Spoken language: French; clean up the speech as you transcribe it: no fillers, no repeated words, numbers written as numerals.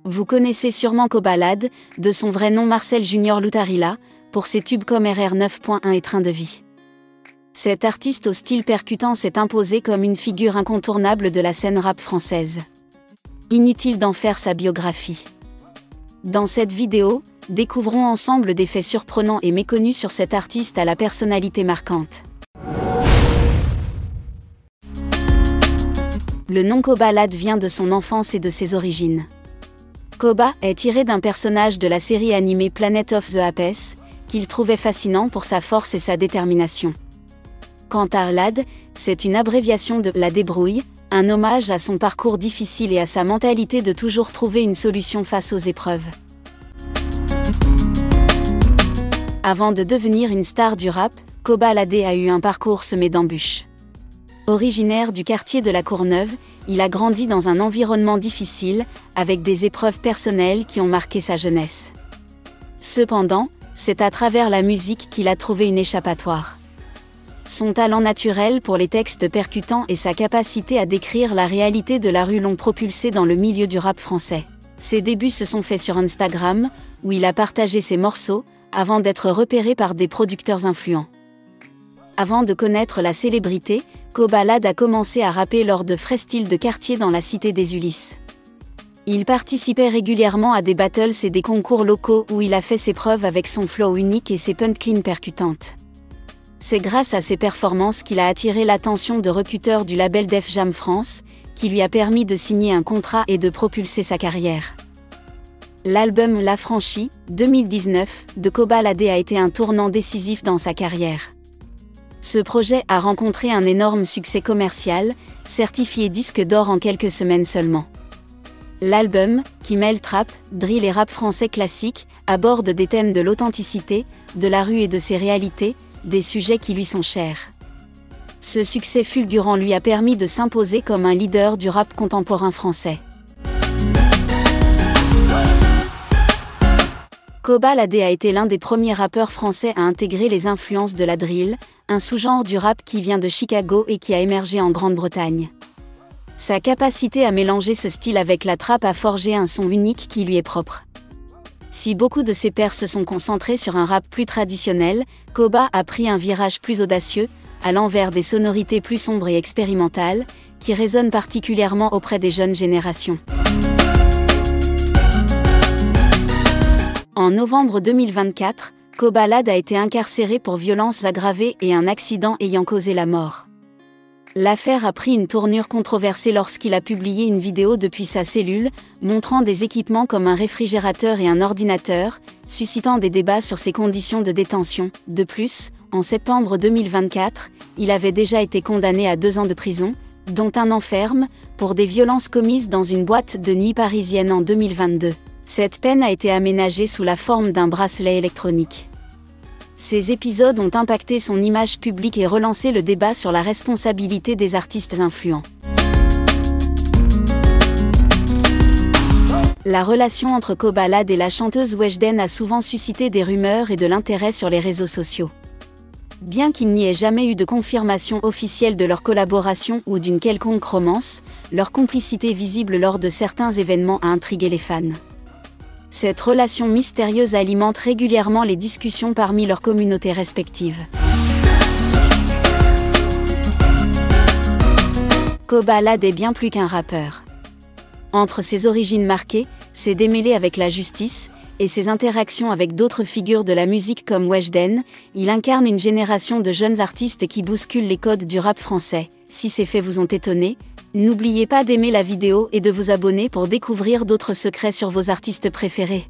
Vous connaissez sûrement Kobalade, de son vrai nom Marcel Junior Lutarilla, pour ses tubes comme RR 9.1 et Train de vie. Cet artiste au style percutant s'est imposé comme une figure incontournable de la scène rap française. Inutile d'en faire sa biographie. Dans cette vidéo, découvrons ensemble des faits surprenants et méconnus sur cet artiste à la personnalité marquante. Le nom Kobalade vient de son enfance et de ses origines. Koba est tiré d'un personnage de la série animée Planet of the Apes, qu'il trouvait fascinant pour sa force et sa détermination. Quant à Lad, c'est une abréviation de « la débrouille », un hommage à son parcours difficile et à sa mentalité de toujours trouver une solution face aux épreuves. Avant de devenir une star du rap, Kobalade a eu un parcours semé d'embûches. Originaire du quartier de la Courneuve, il a grandi dans un environnement difficile, avec des épreuves personnelles qui ont marqué sa jeunesse. Cependant, c'est à travers la musique qu'il a trouvé une échappatoire. Son talent naturel pour les textes percutants et sa capacité à décrire la réalité de la rue l'ont propulsé dans le milieu du rap français. Ses débuts se sont faits sur Instagram, où il a partagé ses morceaux, avant d'être repéré par des producteurs influents. Avant de connaître la célébrité, Kobalade a commencé à rapper lors de freestyles de quartier dans la cité des Ulysses. Il participait régulièrement à des battles et des concours locaux où il a fait ses preuves avec son flow unique et ses punchlines percutantes. C'est grâce à ses performances qu'il a attiré l'attention de recruteurs du label Def Jam France, qui lui a permis de signer un contrat et de propulser sa carrière. L'album L'Affranchi, 2019, de Kobalade a été un tournant décisif dans sa carrière. Ce projet a rencontré un énorme succès commercial, certifié disque d'or en quelques semaines seulement. L'album, qui mêle trap, drill et rap français classique, aborde des thèmes de l'authenticité, de la rue et de ses réalités, des sujets qui lui sont chers. Ce succès fulgurant lui a permis de s'imposer comme un leader du rap contemporain français. Kobalade a été l'un des premiers rappeurs français à intégrer les influences de la drill, un sous-genre du rap qui vient de Chicago et qui a émergé en Grande-Bretagne. Sa capacité à mélanger ce style avec la trap a forgé un son unique qui lui est propre. Si beaucoup de ses pairs se sont concentrés sur un rap plus traditionnel, Koba a pris un virage plus audacieux, allant vers des sonorités plus sombres et expérimentales, qui résonnent particulièrement auprès des jeunes générations. En novembre 2024, Kobalade a été incarcéré pour violences aggravées et un accident ayant causé la mort. L'affaire a pris une tournure controversée lorsqu'il a publié une vidéo depuis sa cellule, montrant des équipements comme un réfrigérateur et un ordinateur, suscitant des débats sur ses conditions de détention. De plus, en septembre 2024, il avait déjà été condamné à 2 ans de prison, dont 1 an ferme, pour des violences commises dans une boîte de nuit parisienne en 2022. Cette peine a été aménagée sous la forme d'un bracelet électronique. Ces épisodes ont impacté son image publique et relancé le débat sur la responsabilité des artistes influents. La relation entre Kobalade et la chanteuse Weshden a souvent suscité des rumeurs et de l'intérêt sur les réseaux sociaux. Bien qu'il n'y ait jamais eu de confirmation officielle de leur collaboration ou d'une quelconque romance, leur complicité visible lors de certains événements a intrigué les fans. Cette relation mystérieuse alimente régulièrement les discussions parmi leurs communautés respectives. Kobalade est bien plus qu'un rappeur. Entre ses origines marquées, ses démêlés avec la justice, et ses interactions avec d'autres figures de la musique comme Weshden, il incarne une génération de jeunes artistes qui bousculent les codes du rap français. Si ces faits vous ont étonné, n'oubliez pas d'aimer la vidéo et de vous abonner pour découvrir d'autres secrets sur vos artistes préférés.